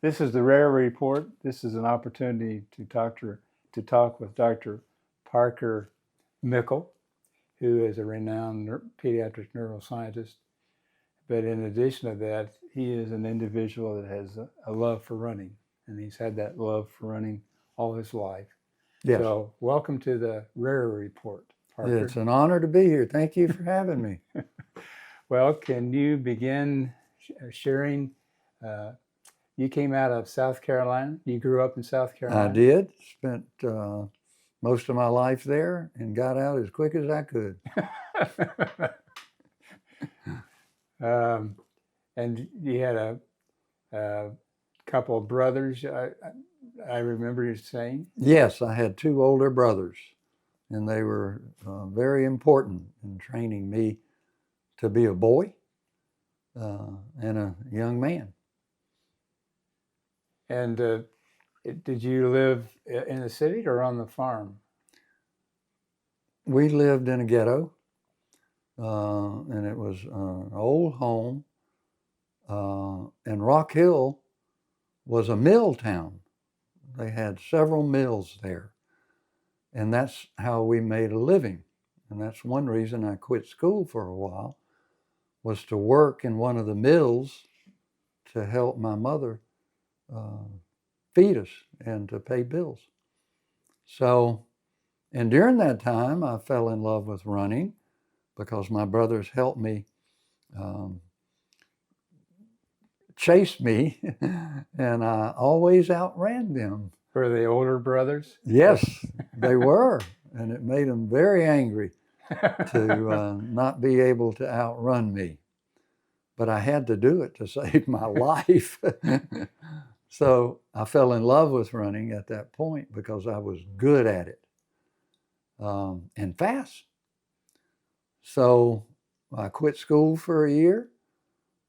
This is the Rare Report. This is an opportunity to talk with Dr. Parker Mickle, who is a renowned pediatric neuroscientist. But in addition to that, he is an individual that has a love for running, and he's had that love for running all his life. Yes. So welcome to the Rare Report, Parker. It's an honor to be here. Thank you for having me. Well, can you begin sharing? You came out of South Carolina. You grew up in South Carolina. I did. Spent most of my life there and got out as quick as I could. And you had a couple of brothers, I remember you saying? Yes, I had two older brothers, and they were very important in training me to be a boy and a young man. And did you live in the city or on the farm? We lived in a ghetto, and it was an old home, and Rock Hill was a mill town. They had several mills there, and that's how we made a living. And that's one reason I quit school for a while, was to work in one of the mills to help my mother feed us and to pay bills. So, and during that time, I fell in love with running because my brothers helped me chase me, and I always outran them. Were they older brothers? Yes, they were, and it made them very angry to not be able to outrun me. But I had to do it to save my life. So I fell in love with running at that point because I was good at it and fast. So I quit school for a year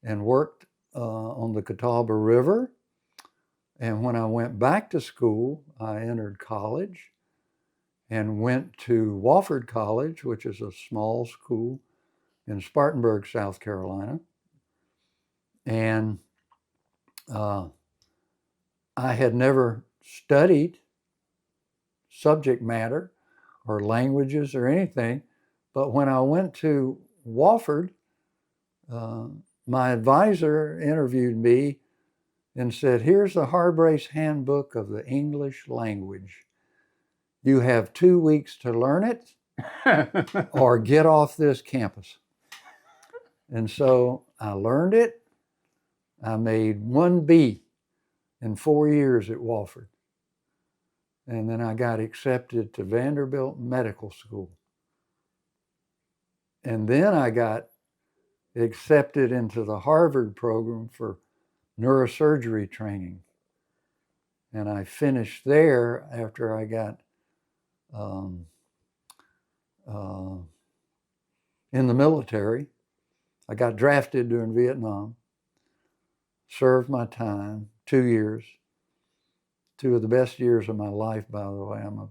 and worked on the Catawba River. And when I went back to school, I entered college and went to Wofford College, which is a small school in Spartanburg, South Carolina. And I had never studied subject matter or languages or anything, but when I went to Wofford, my advisor interviewed me and said, "Here's the Harbrace Handbook of the English Language. You have 2 weeks to learn it or get off this campus." And so I learned it. I made 1B in 4 years at Wofford. And then I got accepted to Vanderbilt Medical School. And then I got accepted into the Harvard program for neurosurgery training. And I finished there after I got in the military. I got drafted during Vietnam, served my time, 2 years, 2 of the best years of my life, by the way. I'm a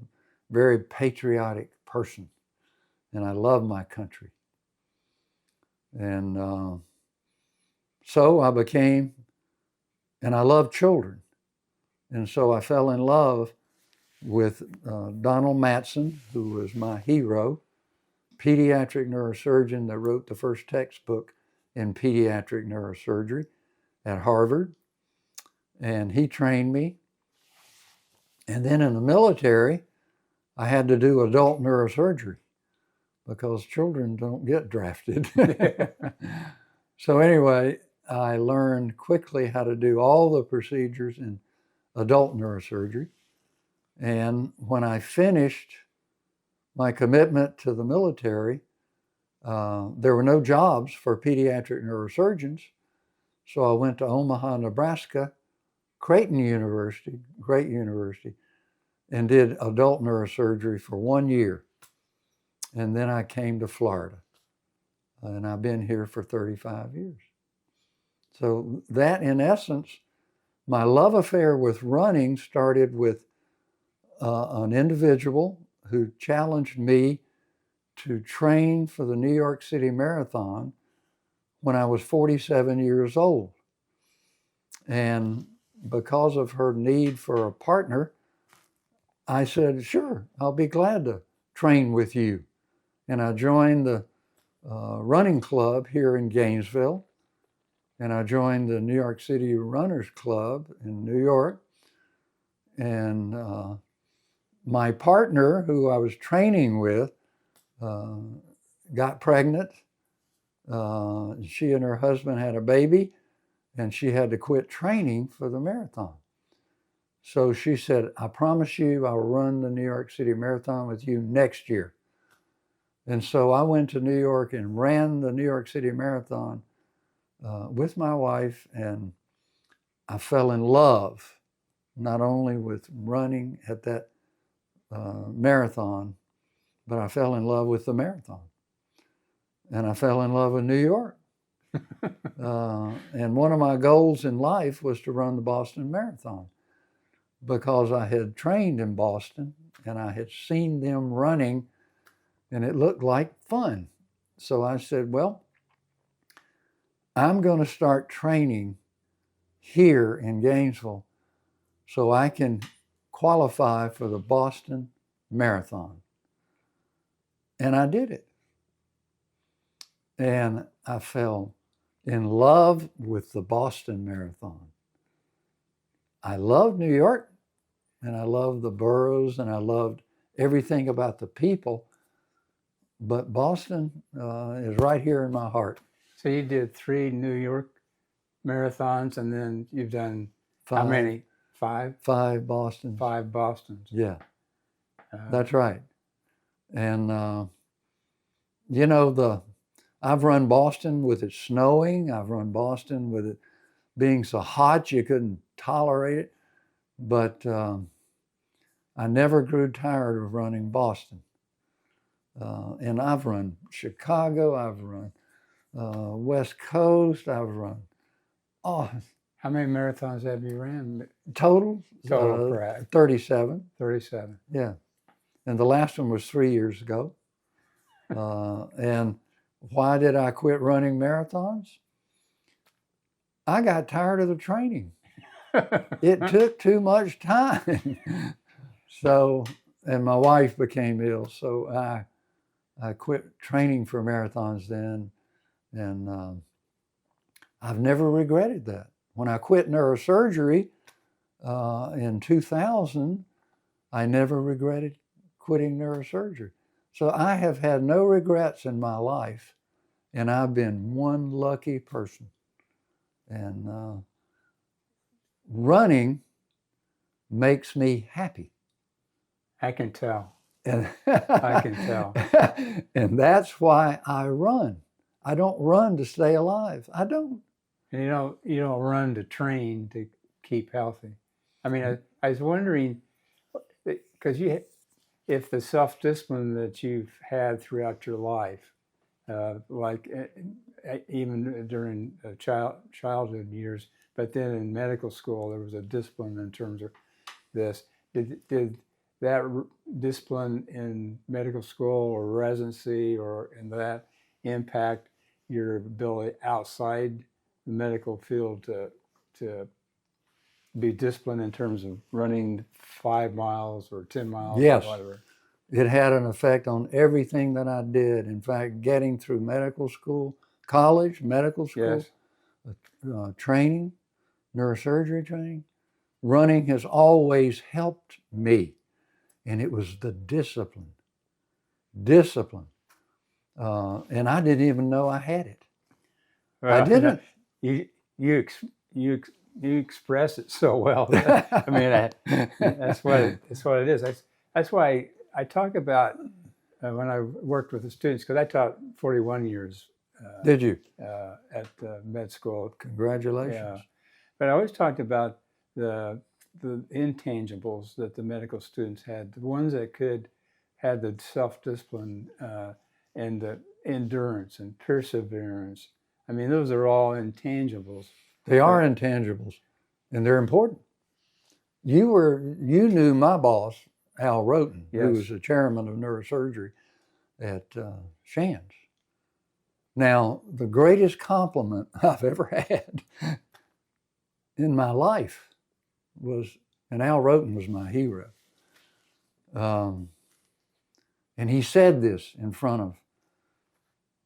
very patriotic person, and I love my country. And so I became, and I love children. And so I fell in love with Donald Matson, who was my hero, pediatric neurosurgeon that wrote the first textbook in pediatric neurosurgery at Harvard. And he trained me. And then in the military, I had to do adult neurosurgery because children don't get drafted. So anyway, I learned quickly how to do all the procedures in adult neurosurgery. And when I finished my commitment to the military, there were no jobs for pediatric neurosurgeons. So I went to Omaha, Nebraska, Creighton University, great university, and did adult neurosurgery for 1 year. And then I came to Florida, and I've been here for 35 years. So that, in essence, my love affair with running started with an individual who challenged me to train for the New York City Marathon when I was 47 years old. And because of her need for a partner, I said, sure, I'll be glad to train with you. And I joined the running club here in Gainesville. And I joined the New York City Runners Club in New York. And my partner, who I was training with, got pregnant. She and her husband had a baby, and she had to quit training for the marathon. So she said, I promise you I'll run the New York City Marathon with you next year. And so I went to New York and ran the New York City Marathon with my wife, and I fell in love not only with running at that marathon, but I fell in love with the marathon. And I fell in love with New York. And one of my goals in life was to run the Boston Marathon, because I had trained in Boston and I had seen them running, and it looked like fun. So I said, well, I'm going to start training here in Gainesville so I can qualify for the Boston Marathon. And I did it. And I fell in love with the Boston Marathon. I loved New York, and I loved the boroughs, and I loved everything about the people. But Boston is right here in my heart. So you did 3 New York marathons, and then you've done how many? 5? 5 Bostons. 5 Bostons. Yeah, that's right. And you know, I've run Boston with it snowing. I've run Boston with it being so hot you couldn't tolerate it. But I never grew tired of running Boston. And I've run Chicago. I've run West Coast. I've run. Oh, how many marathons have you ran? Total 37. 37. Yeah. And the last one was 3 years ago. And why did I quit running marathons? I got tired of the training. It took too much time. So, and my wife became ill, so I quit training for marathons then, and I've never regretted that. When I quit neurosurgery in 2000, I never regretted quitting neurosurgery. So I have had no regrets in my life, and I've been one lucky person. And running makes me happy. I can tell. And I can tell. And that's why I run. I don't run to stay alive. I don't. And you don't run to train to keep healthy. I mean, I was wondering, because if the self-discipline that you've had throughout your life, like even during childhood years, but then in medical school there was a discipline in terms of this. Did that discipline in medical school or residency or in that impact your ability outside the medical field to be disciplined in terms of running 5 miles or 10 miles Yes. or whatever? It had an effect on everything that I did. In fact, getting through medical school, college, medical school, Yes. Training, neurosurgery training, running has always helped me. And it was the discipline. And I didn't even know I had it. Well, I didn't. You express it so well. I mean, that's what it is. That's why I talk about when I worked with the students, because I taught 41 years. Did you? At med school. Congratulations. Yeah. But I always talked about the intangibles that the medical students had, the ones that had the self-discipline and the endurance and perseverance. I mean, those are all intangibles. They are intangibles, and they're important. You knew my boss, Al Roten, Yes. who was the chairman of neurosurgery at Shands. Now, the greatest compliment I've ever had in my life was, and Al Roten was my hero. And he said this in front of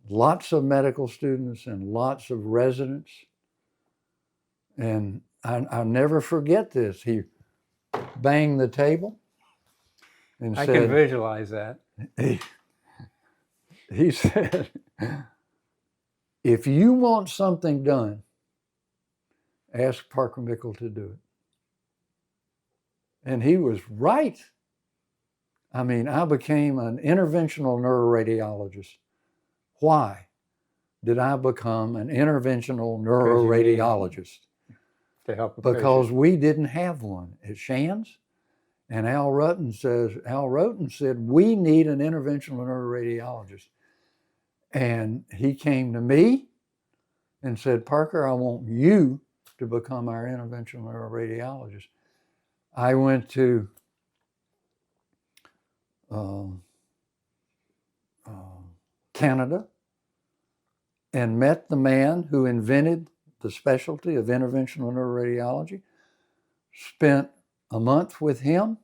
lots of medical students and lots of residents. And I'll never forget this. He banged the table and I said, can visualize that. He said, if you want something done, ask Parker Mickle to do it. And he was right. I mean, I became an interventional neuroradiologist. Why did I become an interventional neuroradiologist? To help a Because patient. we didn't have one at Shands. And Al Roten said, we need an interventional neuroradiologist. And he came to me and said, Parker, I want you to become our interventional neuroradiologist. I went to Canada and met the man who invented the specialty of interventional neuroradiology, spent a month with him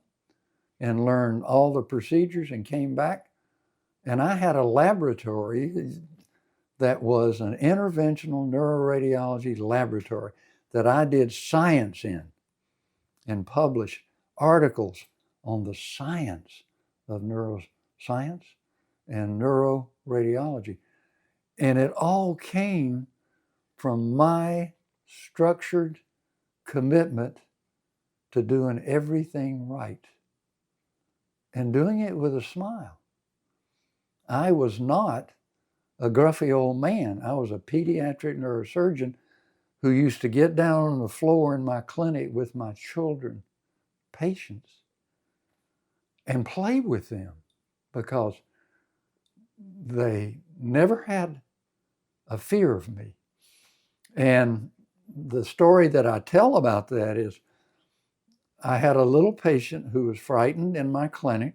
and learned all the procedures and came back. And I had a laboratory that was an interventional neuroradiology laboratory that I did science in and published articles on the science of neuroscience and neuroradiology. And it all came from my structured commitment to doing everything right and doing it with a smile. I was not a gruffy old man. I was a pediatric neurosurgeon who used to get down on the floor in my clinic with my children, patients, and play with them because they never had a fear of me. And the story that I tell about that is I had a little patient who was frightened in my clinic,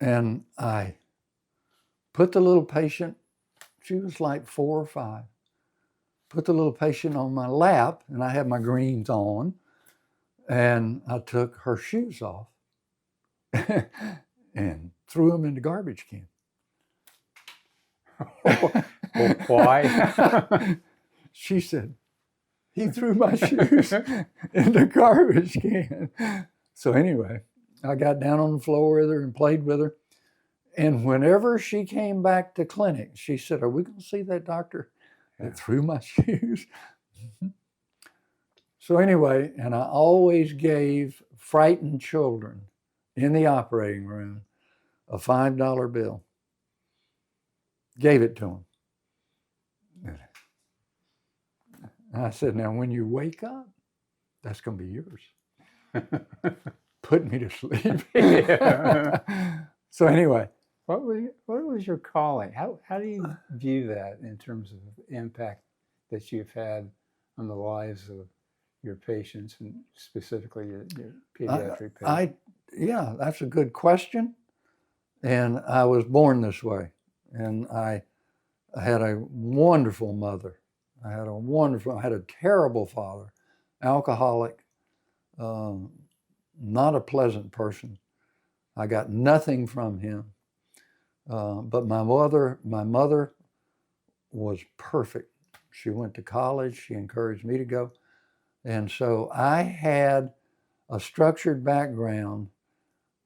and I put the little patient, she was like 4 or 5, put the little patient on my lap, and I had my greens on, and I took her shoes off and threw them in the garbage can. Well, why? She said, he threw my shoes in the garbage can. So anyway, I got down on the floor with her and played with her. And whenever she came back to clinic, she said, are we going to see that doctor that threw my shoes? So anyway, and I always gave frightened children in the operating room a $5 bill. Gave it to them. And I said, now when you wake up, that's going to be yours. Put me to sleep. So anyway. What was your calling? How do you view that in terms of impact that you've had on the lives of your patients and specifically your pediatric patients? Yeah, that's a good question. And I was born this way. And I had a wonderful mother. I had a terrible father, alcoholic, not a pleasant person. I got nothing from him. But my mother was perfect. She went to college. She encouraged me to go. And so I had a structured background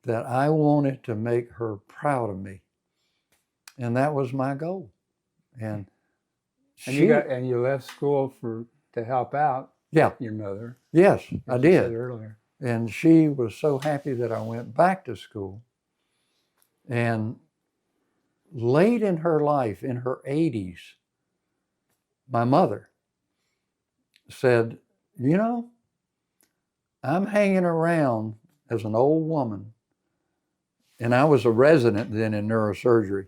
that I wanted to make her proud of me. And that was my goal. And you left school to help out your mother. Yes, I did. You said earlier. And she was so happy that I went back to school. And late in her life, in her 80s, my mother said, you know, I'm hanging around as an old woman, and I was a resident then in neurosurgery.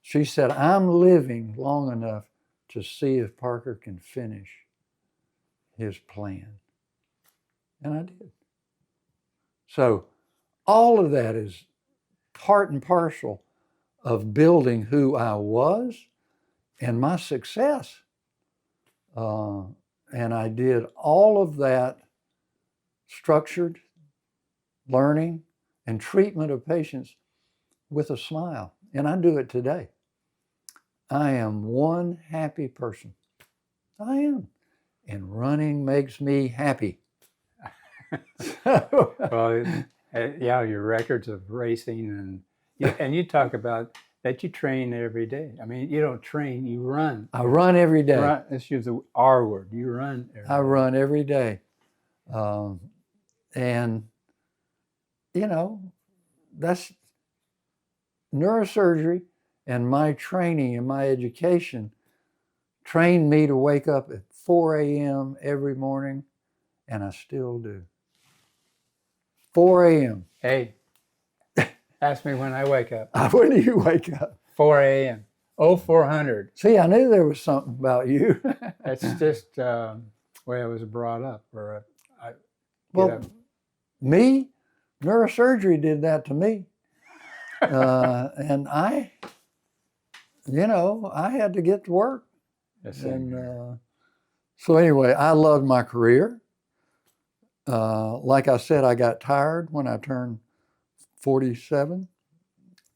She said, I'm living long enough to see if Parker can finish his plan. And I did. So all of that is part and parcel of building who I was and my success And I did all of that structured learning and treatment of patients with a smile. And I do it today. I am one happy person. I am. And running makes me happy. Well, yeah, your records of racing and you talk about that you train every day. I mean, you don't train, you run. I run every day. Let's use the R word. You run every day. I run every day. And, you know, that's neurosurgery, and my training and my education trained me to wake up at 4 a.m. every morning, and I still do. 4 a.m. Hey, ask me when I wake up. When do you wake up? 4 a.m. 0400. See, I knew there was something about you. That's just the way I was brought up. Me, neurosurgery did that to me. And I had to get to work. Yes, and so anyway, I loved my career. Like I said, I got tired when I turned 47,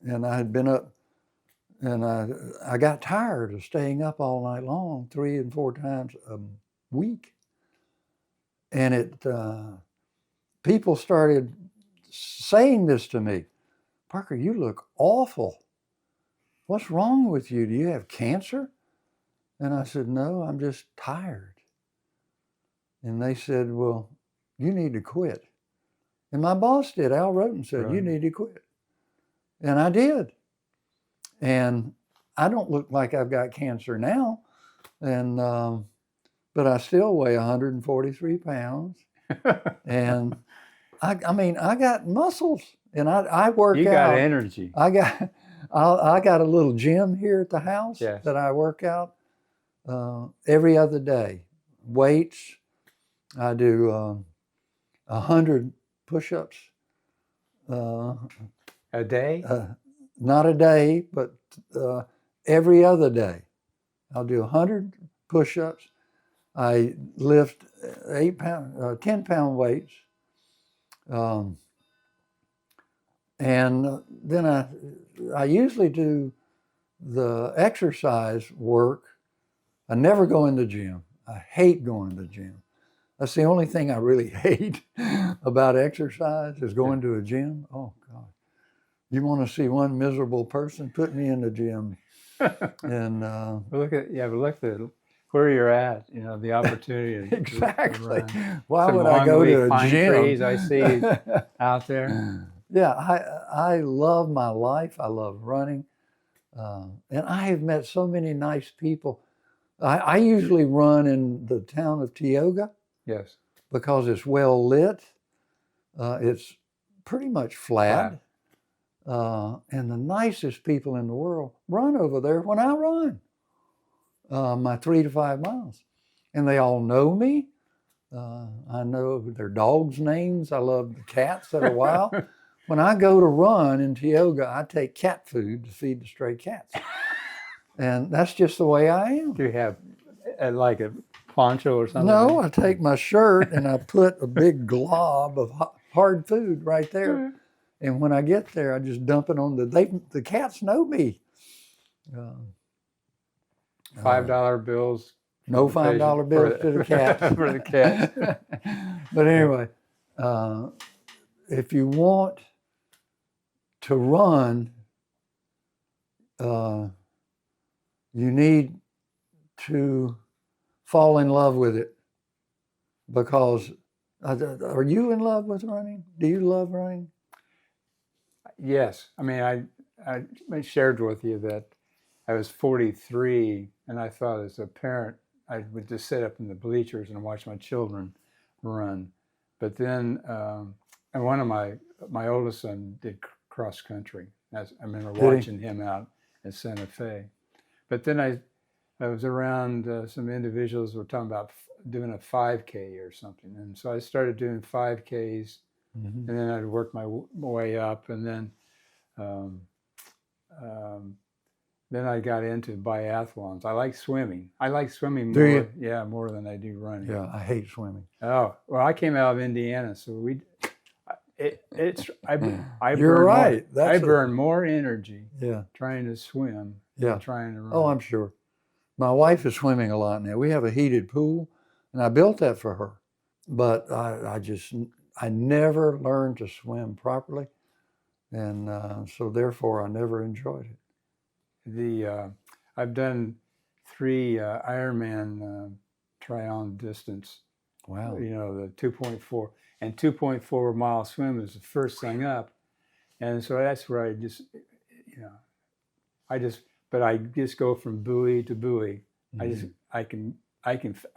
and I had been up, and I got tired of staying up all night long, 3 and 4 times a week. And people started saying this to me. Parker, you look awful. What's wrong with you? Do you have cancer? And I said, no, I'm just tired. And they said, well, you need to quit. And my boss did. Al Roten said, you need to quit. And I did. And I don't look like I've got cancer now. And but I still weigh 143 pounds. And I got muscles. And I work out. You got energy. I got a little gym here at the house that I work out every other day. Weights. I do 100 push-ups. A day? Not a day, but every other day. I'll do 100 push-ups. I lift 10-pound weights. And then I usually do the exercise work. I never go in the gym. I hate going to the gym. That's the only thing I really hate about exercise is going to a gym. Oh, God. You want to see one miserable person? Put me in the gym. And look at where you're at, the opportunity. Exactly. To Why would I go to a gym? Trees I see out there. Yeah, I love my life. I love running. And I have met so many nice people. I usually run in the town of Tioga. Yes. Because it's well lit. It's pretty much flat. And the nicest people in the world run over there when I run my 3 to 5 miles. And they all know me. I know their dogs' names. I love the cats that are wild. When I go to run in Tioga, I take cat food to feed the stray cats. And that's just the way I am. Do you have like a poncho or something? No, I take my shirt and I put a big glob of hard food right there. And when I get there, I just dump it on the cats know me. $5 bills. No $5 bills to the cats. For the cats. But anyway, if you want to run, you need to fall in love with it. Because are you in love with running? Do you love running? Yes. I mean, I shared with you that I was 43, and I thought as a parent, I would just sit up in the bleachers and watch my children run. But then, and one of my oldest son did cross country. I remember watching him out in Santa Fe. But then I was around some individuals who were talking about doing a 5K or something. And so I started doing 5Ks, and then I'd work my way up. And then then I got into biathlons. I like swimming. I like swimming Do more. you? Yeah, more than I do running. Yeah, I hate swimming. Oh, well, I came out of Indiana, so I You're burn right. more. I burn more energy Yeah. trying to swim Yeah. than trying to run. Oh, I'm sure. My wife is swimming a lot now. We have a heated pool, and I built that for her. But I never learned to swim properly, and so therefore I never enjoyed it. I've done 3 Ironman triathlon distance. Wow. You know, the 2.4 and 2.4 mile swim is the first thing up, and so that's where I just, you know, but I just go from buoy to buoy. Mm-hmm.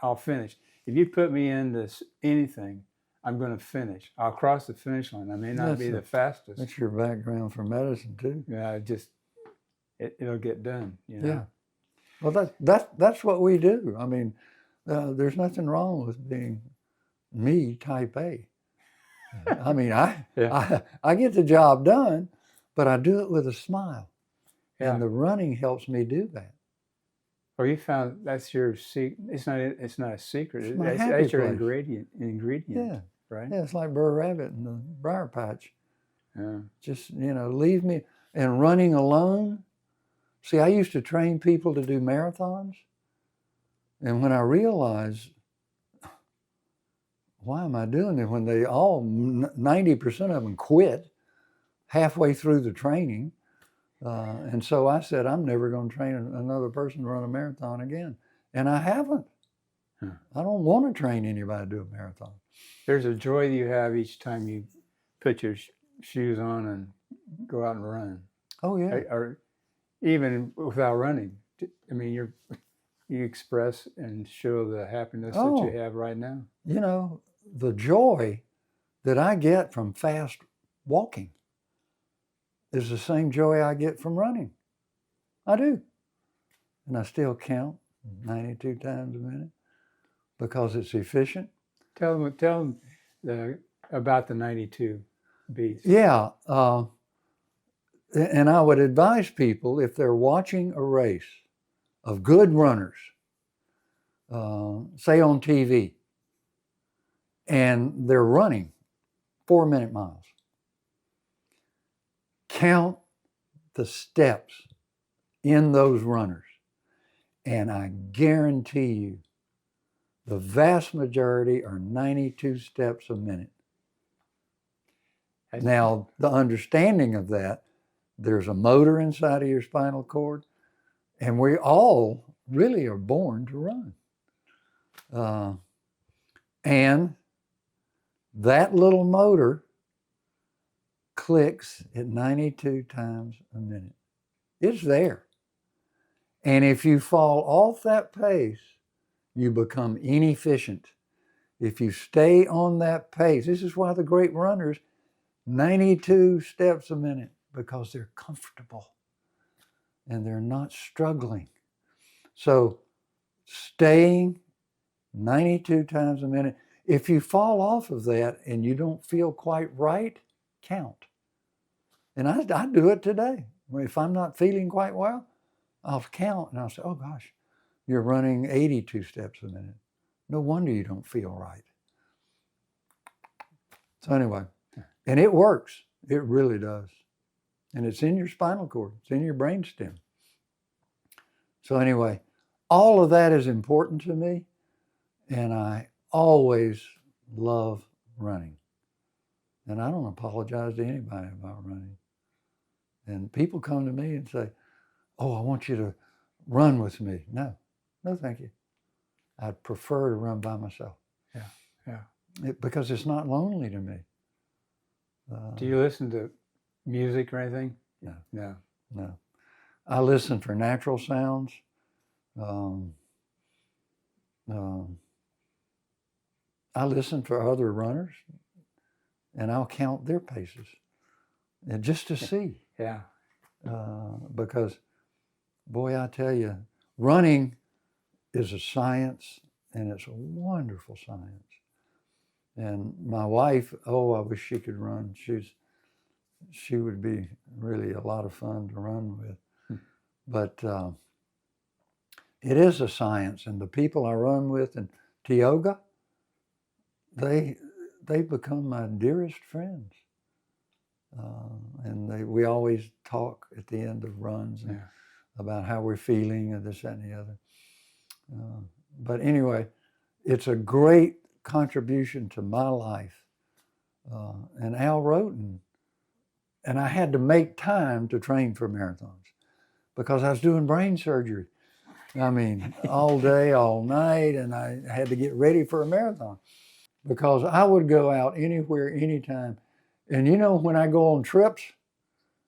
I'll finish. If you put me into anything, I'm going to finish. I'll cross the finish line. I may not be the fastest. That's your background for medicine too. Yeah, it'll get done. You know? Yeah. Well, that's what we do. I mean, there's nothing wrong with being me, type A. I mean, I get the job done, but I do it with a smile, and the running helps me do that. Well, you found that's your secret. It's not a secret. It's my that's your place. ingredient. Yeah. Right. Yeah, it's like Burr Rabbit and the Briar Patch. Yeah. Just, leave me. And running alone. See, I used to train people to do marathons. And when I realized, why am I doing it? When they all, 90% of them quit halfway through the training. And so I said, I'm never going to train another person to run a marathon again. And I haven't. I don't want to train anybody to do a marathon. There's a joy you have each time you put your shoes on and go out and run. Oh, yeah. Or even without running. I mean, you express and show the happiness that you have right now. You know, the joy that I get from fast walking is the same joy I get from running. I do. And I still count 92 times a minute because it's efficient. Tell them about the 92 beats. Yeah. And I would advise people, if they're watching a race of good runners, say on TV, and they're running 4-minute miles, count the steps in those runners, and I guarantee you the vast majority are 92 steps a minute. Now, the understanding of that, there's a motor inside of your spinal cord, and we all really are born to run. And that little motor clicks at 92 times a minute. It's there. And if you fall off that pace, you become inefficient. If you stay on that pace, this is why the great runners, 92 steps a minute, because they're comfortable and they're not struggling. So staying 92 times a minute. If you fall off of that and you don't feel quite right, count. And I do it today. If I'm not feeling quite well, I'll count and I'll say, oh gosh, you're running 82 steps a minute. No wonder you don't feel right. So anyway, and it works. It really does. And it's in your spinal cord. It's in your brainstem. So anyway, all of that is important to me. And I always love running. And I don't apologize to anybody about running. And people come to me and say, oh, I want you to run with me. No, thank you. I'd prefer to run by myself. Yeah. Because it's not lonely to me. Do you listen to music or anything? No. I listen for natural sounds. I listen for other runners, and I'll count their paces, and just to see. Yeah. Because, boy, I tell you, running is a science, and it's a wonderful science. And my wife, I wish she could run. She would be really a lot of fun to run with. But it is a science, and the people I run with in Tioga, they become my dearest friends. And we always talk at the end of runs and about how we're feeling and this, that, and the other. But anyway, it's a great contribution to my life. And Al Roten, and I had to make time to train for marathons because I was doing brain surgery. I mean, all day, all night, and I had to get ready for a marathon because I would go out anywhere, anytime. And you know, when I go on trips,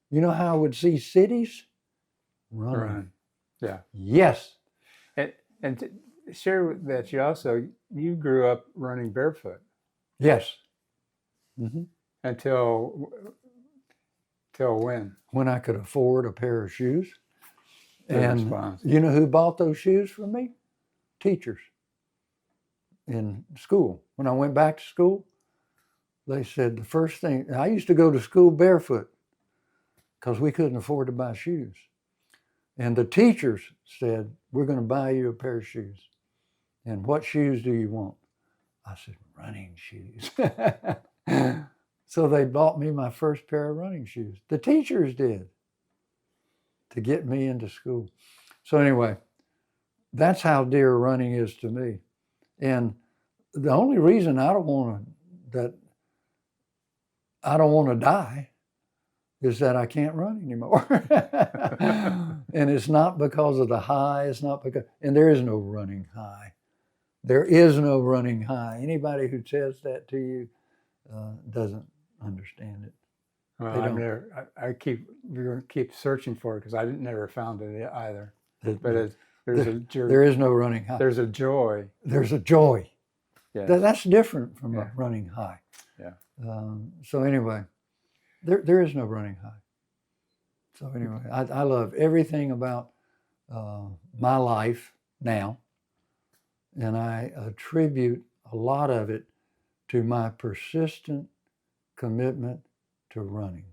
you know how I would see cities? Running. Yeah. Yes. And to share that you grew up running barefoot. Yes. Mm-hmm. Until when? When I could afford a pair of shoes. Good and response. You know who bought those shoes for me? Teachers in school. When I went back to school, they said the first thing, I used to go to school barefoot because we couldn't afford to buy shoes. And the teachers said, we're going to buy you a pair of shoes. And what shoes do you want? I said, running shoes. So they bought me my first pair of running shoes. The teachers did, to get me into school. So anyway, that's how dear running is to me. And the only reason I don't want to die is that I can't run anymore. And it's not because of the high, it's not because, and there is no running high. There is no running high. Anybody who says that to you doesn't understand it. Well, I keep searching for it because I never found it either. But there is no running high. There's a joy. There's a joy. Yes. That's different from a running high. Yeah. So anyway, there is no running high. So anyway, I love everything about my life now, and I attribute a lot of it to my persistent commitment to running.